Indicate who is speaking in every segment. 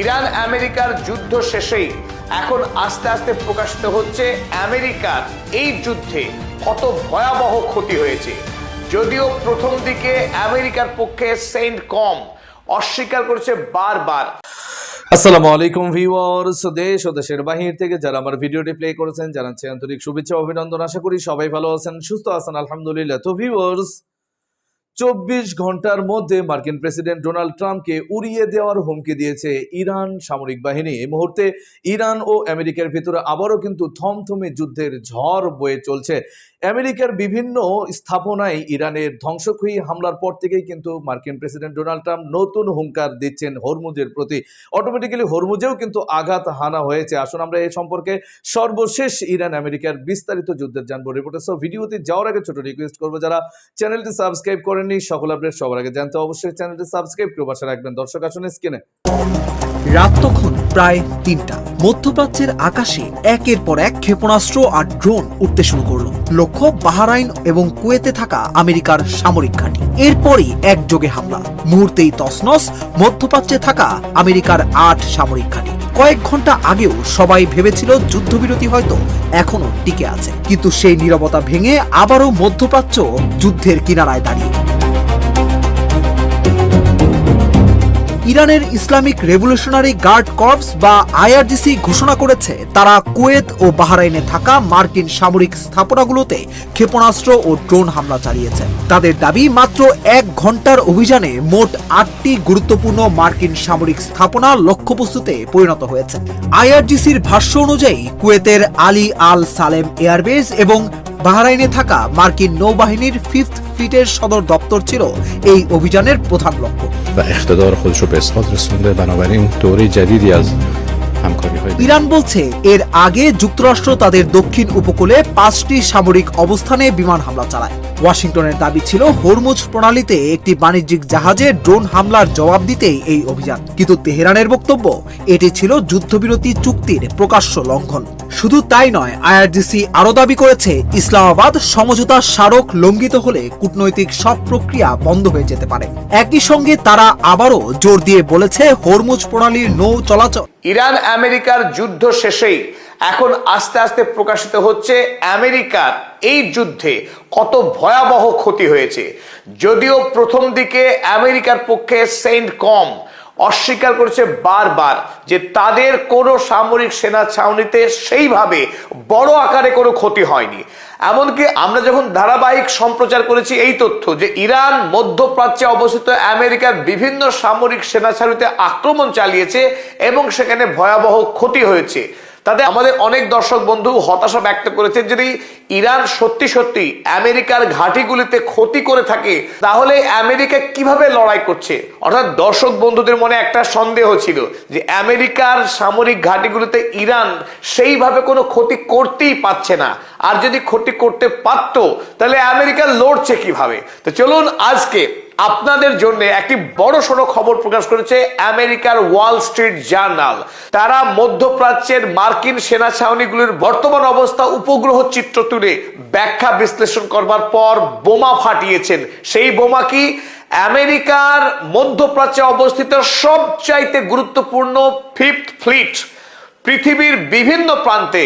Speaker 1: Iran আমেরিকার যুদ্ধ শেষেই এখন আস্তে আস্তে প্রকাশিত হচ্ছে আমেরিকার এই যুদ্ধে কত ভয়াবহ ক্ষতি হয়েছে। যদিও প্রথম দিকে আমেরিকার পক্ষে সেন্ট কম অস্বীকার করেছে বারবার।
Speaker 2: আসসালামু আলাইকুম ভিউয়ার্স, দেশ ও দেশের বাহির থেকে যারা আমার ভিডিওটি প্লে করেছেন জানাচ্ছি আন্তরিক শুভেচ্ছা অভিনন্দন। আশা করি সবাই ভালো আছেন, সুস্থ আছেন, আলহামদুলিল্লাহ। তো ভিউয়ার্স, 24 ঘন্টার মধ্যে মার্কিন প্রেসিডেন্ট ডোনাল্ড ট্রাম্পকে উড়িয়ে দেওয়ার হুমকি দিয়েছে ইরান সামরিক বাহিনী। এই মুহূর্তে ইরান ও আমেরিকার ভিতরে আবারও কিন্তু থমথমে যুদ্ধের ঝড় বয়ে চলছে। আমেরিকার বিভিন্ন স্থাপনায় ইরানের ধ্বংসক্ষয়ী হামলার পর থেকেই কিন্তু মার্কিন প্রেসিডেন্ট ডোনাল্ড ট্রাম্প নতুন হুঙ্কার দিচ্ছেন হরমুজের প্রতি। অটোমেটিক্যালি হরমুজেও কিন্তু আঘাত হানা হয়েছে। আসুন আমরা এই সম্পর্কে সর্বশেষ ইরান আমেরিকার বিস্তারিত যুদ্ধের জানবো রিপোর্টে। সো ভিডিওতে যাওয়ার আগে ছোট রিকোয়েস্ট করবো, যারা চ্যানেলটি সাবস্ক্রাইব করেননি সকল আপডেট সবার আগে জানতে অবশ্যই চ্যানেলটি সাবস্ক্রাইব করে পাশে রাখবেন। দর্শক আসুন স্ক্রিনে।
Speaker 3: রাত তখন প্রায় ৩টা। মধ্যপ্রাচ্যের আকাশে একের পর এক ক্ষেপণাস্ত্র আর ড্রোন উঠতে শুরু করলো। লক্ষ্য বাহরাইন এবং কুয়েতে থাকা আমেরিকার সামরিক ঘাঁটি। এরপরই একযোগে হামলা, মুহূর্তেই তছনছ মধ্যপ্রাচ্যে থাকা আমেরিকার ৮ সামরিক ঘাঁটি। কয়েক ঘন্টা আগেও সবাই ভেবেছিল যুদ্ধবিরতি হয়তো এখনো টিকে আছে, কিন্তু সেই নীরবতা ভেঙে আবারও মধ্যপ্রাচ্য যুদ্ধের কিনারায় দাঁড়িয়ে। ইরানের ইসলামিক রেভলিউশনারি গার্ড কর্পস বা আইআরজিসি ঘোষণা করেছে তারা কুয়েত ও বাহরাইনে থাকা মার্কিন সামরিক স্থাপনাগুলোতে ক্ষেপণাস্ত্র ও ড্রোন হামলা চালিয়েছে। তাদের দাবি, মাত্র ১ ঘন্টার অভিযানে মোট ৮টি গুরুত্বপূর্ণ মার্কিন সামরিক স্থাপনা লক্ষ্যবস্তুতে পরিণত হয়েছে। আইআরজিসির ভাষ্য অনুযায়ী কুয়েতের আলী আল সালেম এয়ারবেস এবং বাহরাইনে থাকা মার্কিন নৌবাহিনীর 5th ফ্লিটের সদর দপ্তর ছিল এই অভিযানের প্রধান লক্ষ্য। ইরান বলছে এর আগে যুক্তরাষ্ট্র তাদের দক্ষিণ উপকূলে 5টি সামরিক অবস্থানে বিমান হামলা চালায়। ওয়াশিংটনের দাবি ছিল হরমুজ প্রণালীতে একটি বাণিজ্যিক জাহাজে ড্রোন হামলার জবাব দিতেই এই অভিযান, কিন্তু তেহরানের বক্তব্য এটি ছিল যুদ্ধবিরতি চুক্তির প্রকাশ্য লঙ্ঘন। শুধু তাই নয়, আইআরজিসি আরও দাবি করেছে ইসলামাবাদ সমঝোতা স্মারক লঙ্ঘিত হলে কূটনৈতিক সব প্রক্রিয়া বন্ধ হয়ে যেতে পারে। একই সঙ্গে তারা আবারও জোর দিয়ে বলেছে হরমুজ প্রণালীর নৌ চলাচল।
Speaker 1: ইরান আমেরিকার যুদ্ধ শেষেই এখন আস্তে আস্তে প্রকাশিত হচ্ছে আমেরিকার এই যুদ্ধে কত ভয়াবহ ক্ষতি হয়েছে। যদিও প্রথম দিকে আমেরিকার পক্ষে সেন্ট কম অস্বীকার করেছে বারবার যে তাদের কোনো সামরিক সেনা ছাউনিতে সেইভাবে বড় আকারে কোনো ক্ষতি হয়নি। এমনকি আমরা যখন ধারাবাহিক সম্প্রচার করেছি এই তথ্য যে ইরান মধ্যপ্রাচ্যে অবস্থিত আমেরিকার বিভিন্ন সামরিক সেনা ছাউনিতে আক্রমণ চালিয়েছে এবং সেখানে ভয়াবহ ক্ষতি হয়েছে, তাতে আমাদের অনেক দর্শক বন্ধু হতাশা ব্যক্ত করেছেন যদি ইরান সত্যি সত্যি আমেরিকার ঘাঁটিগুলিতে ক্ষতি করে থাকে তাহলে আমেরিকা কিভাবে লড়াই করছে। অর্থাৎ দর্শক বন্ধুদের মনে একটা সন্দেহ ছিল যে আমেরিকার সামরিক ঘাঁটিগুলিতে ইরান সেইভাবে কোনো ক্ষতি করতেই পারছে না, আর যদি ক্ষতি করতে পারত তাহলে আমেরিকা লড়ছে কিভাবে। তো চলুন আজকে আপনাদের জন্য একটি বড় সড়ো খবর প্রকাশ করেছে আমেরিকার ওয়াল স্ট্রিট জার্নাল। তারা মধ্যপ্রাচ্যের মার্কিন সেনা ছাউনিগুলির বর্তমান অবস্থা উপগ্রহ চিত্র তুলে ব্যাখ্যা বিশ্লেষণ করবার পর বোমা ফাটিয়েছেন। সেই বোমা কি? আমেরিকার মধ্যপ্রাচ্যে অবস্থিত সবচাইতে গুরুত্বপূর্ণ 5th ফ্লিট পৃথিবীর বিভিন্ন প্রান্তে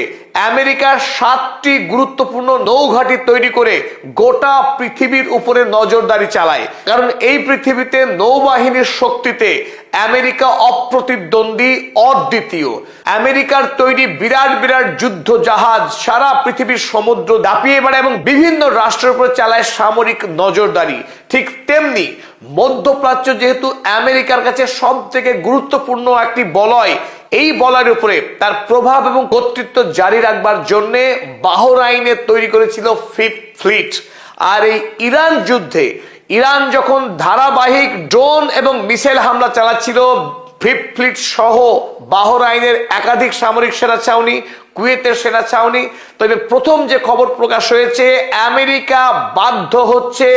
Speaker 1: আমেরিকার 7টি গুরুত্বপূর্ণ নৌঘাঁটি তৈরি করে গোটা পৃথিবীর উপরে নজরদারি চালায়। কারণ এই পৃথিবীতে নৌবাহিনীর শক্তিতে আমেরিকা অপ্রতিদ্বন্দ্বী, অদ্বিতীয়। আমেরিকার তৈরি বিরাট বিরাট যুদ্ধ জাহাজ সারা পৃথিবীর সমুদ্র দাপিয়ে বেড়ায় এবং বিভিন্ন রাষ্ট্রের উপর চালায় সামরিক নজরদারি। ঠিক তেমনি মধ্যপ্রাচ্য যেহেতু আমেরিকার কাছে সব থেকে গুরুত্বপূর্ণ একটি বলয়, এই বলয়ের উপরে তার প্রভাব এবং কর্তৃত্ব জারি রাখবার জন্য বাহরাইনে তৈরি করেছিল 5th ফ্লিট। আর এই ইরান যুদ্ধে ইরান যখন ধারাবাহিক ড্রোন এবং মিসাইল হামলা চালাচ্ছিল 5th ফ্লিট সহ বাহরাইনের একাধিক সামরিক সেনা ছাউনি, কুয়েতের সেনা ছাউনি। তবে প্রথম যে খবর প্রকাশ হয়েছে, আমেরিকা বাধ্য হচ্ছে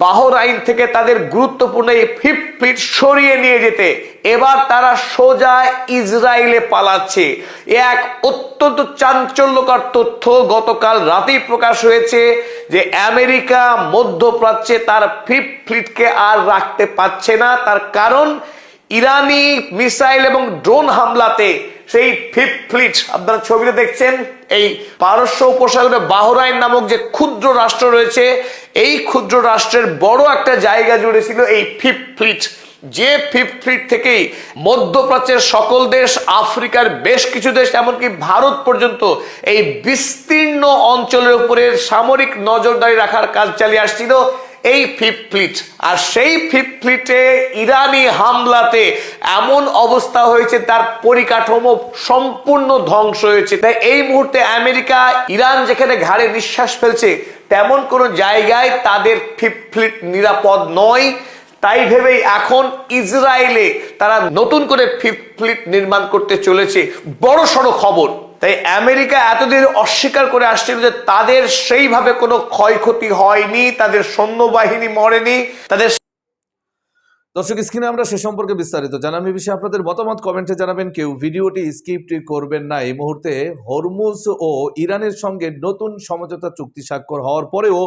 Speaker 1: বাহরাইন থেকে তাদের গুরুত্বপূর্ণ এই ফিফথ ফ্লিট সরিয়ে নিয়ে যেতে। এবার তারা সোজা ইসরায়েলে পালাচ্ছে। এক অত্যন্ত চাঞ্চল্যকর তথ্য গতকাল রাতেই প্রকাশ হয়েছে যে আমেরিকা মধ্যপ্রাচ্যে তার ফিফথ ফ্লিটকে আর রাখতে পারছে না। তার কারণ ইরানি মিসাইল এবং ড্রোন হামলাতে সেই ফিফথ ফ্লিট, আপনারা ছবিতে দেখছেন, এই পারস্য উপসাগরে বাহরাইন নামক যে ক্ষুদ্র রাষ্ট্র রয়েছে, এই ক্ষুদ্র রাষ্ট্রের বড় একটা জায়গা জুড়ে ছিল এই ফিফথ ফ্লিট। যে ফিফথ ফ্লিট থেকেই মধ্যপ্রাচ্যের সকল দেশ, আফ্রিকার বেশ কিছু দেশ, এমনকি ভারত পর্যন্ত এই বিস্তীর্ণ অঞ্চলের উপরে সামরিক নজরদারি রাখার কাজ চালিয়ে আসছিল এই ফিফথ ফ্লিট। আর সেই ফিফথ ফ্লিটে ইরানি হামলাতে এমন অবস্থা হয়েছে, তার পরিকাঠামো সম্পূর্ণ ধ্বংস হয়েছে। তাই এই মুহূর্তে আমেরিকা, ইরান যেখানে ঘাড়ে নিঃশ্বাস ফেলছে, তেমন কোনো জায়গায় তাদের ফিফথ ফ্লিট নিরাপদ নয়। তাই ভেবেই এখন ইসরায়েলে তারা নতুন করে ফিফথ ফ্লিট নির্মাণ করতে চলেছে। বড় সড়ো খবর। তাই আমেরিকা এতদিন অস্বীকার করে আসছিল যে তাদের সেইভাবে কোনো ক্ষয়ক্ষতি হয়নি, তাদের সৈন্যবাহিনী মরেনি, তাদের।
Speaker 2: দর্শক, স্ক্রিনে আমরা সে সম্পর্কে বিস্তারিত জানাবো। এই বিষয়ে আপনাদের মতামত কমেন্টে জানাবেন। কেউ ভিডিওটি স্কিপ করবেন না। এই মুহূর্তে হরমুজ ও ইরানের সঙ্গে নতুন সমঝোতা চুক্তি স্বাক্ষর হওয়ার পরেও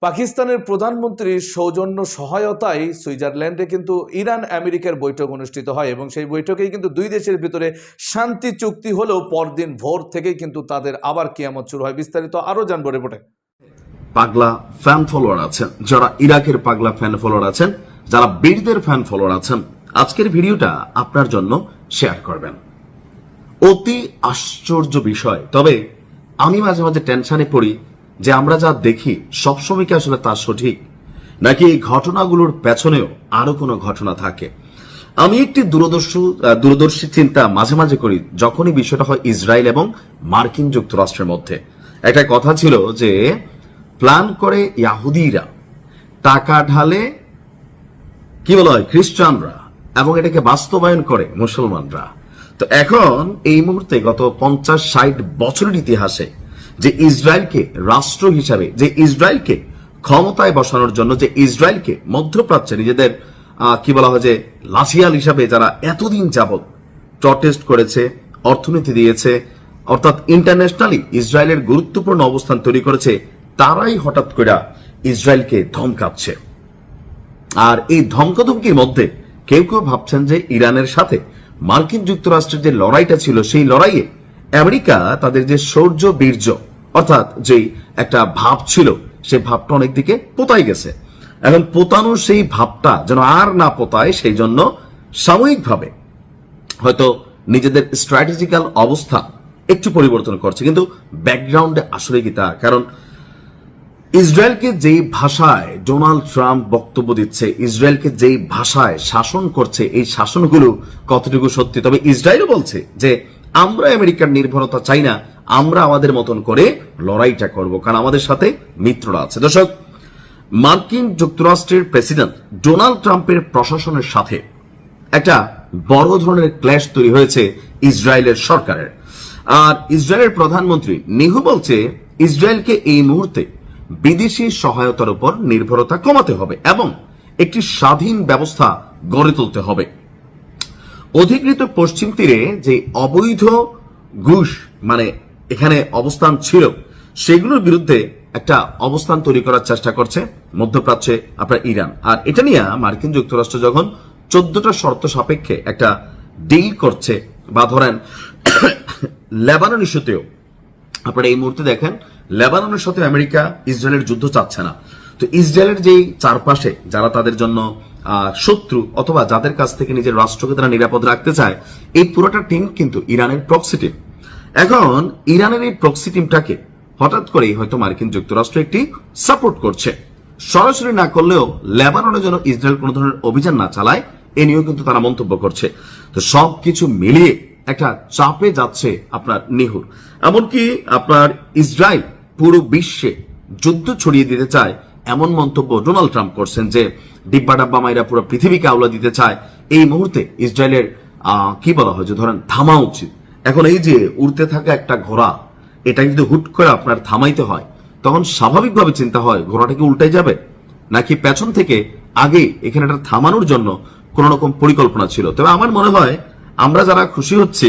Speaker 2: পাকিস্তানের প্রধানমন্ত্রীর সৌজন্য সহায়তায় সুইজারল্যান্ডে কিন্তু ইরান আমেরিকার বৈঠক অনুষ্ঠিত হয় এবং সেই বৈঠকেই কিন্তু দুই দেশের ভিতরে শান্তি চুক্তি হলেও পরদিন ভোর থেকেই কিন্তু তাদের আবার কিয়ামত শুরু হয়। বিস্তারিত আরো জানবো রিপোর্টে।
Speaker 4: পাগলা ফ্যান ফলোয়ার আছেন, যারা ইরাকের পাগলা ফ্যান ফলোয়ার আছেন, যারা বীরদের ফ্যান ফলোয়ার আছেন, আজকের ভিডিওটা আপনার জন্য শেয়ার করবেন। অতি আশ্চর্য বিষয়। তবে আমি মাঝে মাঝে টেনশনে পড়ি যে আমরা যা দেখি সবসময় কি আসলে তা সঠিক, নাকি এই ঘটনাগুলোর পেছনেও আরো কোনো ঘটনা থাকে। আমি একটি দূরদর্শী চিন্তা মাঝে মাঝে করি যখনই বিষয়টা হয় ইসরায়েল এবং মার্কিন যুক্তরাষ্ট্রের মধ্যে। একটা কথা ছিল যে প্ল্যান করে ইয়াহুদিরা, টাকা ঢালে কি বলা হয় খ্রিস্টানরা, এবং এটাকে বাস্তবায়ন করে মুসলমানরা। তো এখন এই মুহূর্তে গত 50-60 বছরের ইতিহাসে যে ইসরায়েলকে রাষ্ট্র হিসাবে, যে ইসরায়েলকে ক্ষমতায় বসানোর জন্য, যে ইসরায়েলকে মধ্যপ্রাচ্যে নিজেদের কি বলা হয় যে লাঠিয়াল হিসাবে যারা এতদিন যাবৎ প্রটেস্ট করেছে, অর্থনীতি দিয়েছে, অর্থাৎ ইন্টারন্যাশনালি ইসরায়েলের গুরুত্বপূর্ণ অবস্থান তৈরি করেছে, তারাই হঠাৎ করে ইসরায়েলকে ধমকাচ্ছে। আর এই ধমকাধমকির মধ্যে কেউ কেউ ভাবছেন যে ইরানের সাথে মার্কিন যুক্তরাষ্ট্রের যে লড়াইটা ছিল, সেই লড়াইয়ে আমেরিকা তাদের যে শৌর্য বীর্য, অর্থাৎ যে একটা ভাব ছিল, সেই ভাবটা অনেক দিকে পোতাই গেছে। এখন পোতানোর সেই ভাবটা যেন আর না পোতায়, সেই জন্য সাময়িকভাবে হয়তো নিজেদের স্ট্র্যাটেজিক্যাল অবস্থা একটু পরিবর্তন করছে, কিন্তু ব্যাকগ্রাউন্ডে আসলে কি তা? কারণ ইসরায়েলকে যেই ভাষায় ডোনাল্ড ট্রাম্প বক্তব্য দিচ্ছে, ইসরায়েলকে যেই ভাষায় শাসন করছে, এই শাসনগুলো কতটুকু সত্যি? তবে ইসরায়েলও বলছে যে আমরা আমেরিকার নির্ভরতা চাই না, আমরা আমাদের মতন করে লড়াইটা করব, কারণ আমাদের সাথে মিত্ররা আছে। দর্শক, মার্কিন যুক্তরাষ্ট্রের প্রেসিডেন্ট ডোনাল্ড ট্রাম্পের প্রশাসনের সাথে একটা বড় ধরনের ক্ল্যাশ তৈরি হয়েছে ইসরায়েলের সরকারের। আর ইসরায়েলের প্রধানমন্ত্রী নেহু বলছে ইসরায়েলকে এই মুহূর্তে বিদেশি সহায়তার উপর নির্ভরতা কমাতে হবে এবং একটি স্বাধীন ব্যবস্থা গড়ে তুলতে হবে। অধিকৃত পশ্চিম তীরে যে অবৈধ ঘুষ মানে এখানে অবস্থান ছিল, সেগুলোর বিরুদ্ধে একটা অবস্থান তৈরি করার চেষ্টা করছে মধ্যপ্রাচ্যে আপনার ইরান। আর এটা নিয়ে মার্কিন যুক্তরাষ্ট্র যখন 14টা শর্ত সাপেক্ষে একটা ডিল করছে, বা ধরেন লেবানন ইস্যুতেও আপনারা এই মুহূর্তে দেখেন লেবাননের সাথে আমেরিকা ইসরায়েলের যুদ্ধ চাচ্ছে না। তো ইসরায়েলের যেই চারপাশে যারা তাদের জন্য শত্রু অথবা যাদের কাছ থেকে নিজের রাষ্ট্রকে তারা নিরাপদ রাখতে চায়, এই পুরোটা টিম কিন্তু ইরানের প্রক্সি টিম। এখন ইরানের এই প্রক্সি টিমটাকে হঠাৎ করেই হয়তো মার্কিন যুক্তরাষ্ট্র একটি সাপোর্ট করছে, সরাসরি না করলেও লেবাননে যেন ইসরায়েল কোনো ধরনের অভিযান না চালায়, এ নিয়েও কিন্তু তারা মন্তব্য করছে। তো সবকিছু মিলিয়ে একটা চাপে যাচ্ছে আপনার নেহুর। এমনকি আপনার ইসরায়েল পুরো বিশ্বে যুদ্ধ ছড়িয়ে দিতে চায়, এমন মন্তব্য ডোনাল্ড ট্রাম্প করছেন যে ডিব্বা ডাব্বা মাইরা পুরো পৃথিবীকে আওলা দিতে চায়। এই মুহূর্তে ইসরায়েলের কি বলা হয় যে ধরেন থামা উচিত, এখন এই যে উড়তে থাকা একটা ঘোড়া, এটা যদি হুট করে আপনার থামাইতে হয়, তখন স্বাভাবিকভাবে চিন্তা হয় ঘোড়াটা কি উল্টে যাবে, নাকি পেছন থেকে আগে এখানে এটা থামানোর জন্য কোন রকম পরিকল্পনা ছিল। তবে আমার মনে হয় আমরা যারা খুশি হচ্ছি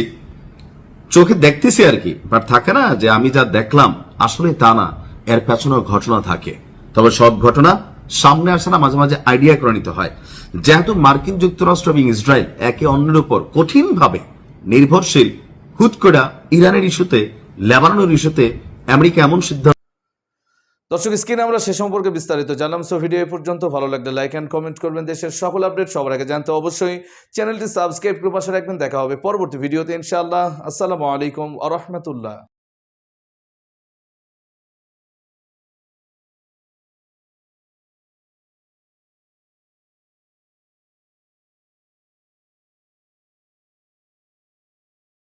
Speaker 4: চোখে দেখতেছি আর কি, বাট থাকে না যে আমি যা দেখলাম আসলে তা না, এর পেছনে ঘটনা থাকে। তবে সব ঘটনা সামনে আসে না, মাঝে মাঝে আইডিয়া করে নিতে হয়। যেহেতু মার্কিন যুক্তরাষ্ট্র এবং ইসরায়েল একে অন্যের উপর কঠিনভাবে নির্ভরশীল, হুট করে ইরানের ইস্যুতে, লেবাননের ইস্যুতে আমেরিকা এমন সিদ্ধান্ত।
Speaker 2: দর্শক, স্ক্রিনে আমরা সে সম্পর্কে বিস্তারিত জানলাম। সো ভিডিও এ পর্যন্ত। ভালো লাগলে লাইক এন্ড কমেন্ট করবেন। দেশের সকল আপডেট সবার আগে জানতে অবশ্যই চ্যানেলটি সাবস্ক্রাইব করে পাশে রাখবেন। দেখা হবে পরবর্তী ভিডিওতে ইনশাআল্লাহ। আসসালামু আলাইকুম ওয়া রাহমাতুল্লাহ।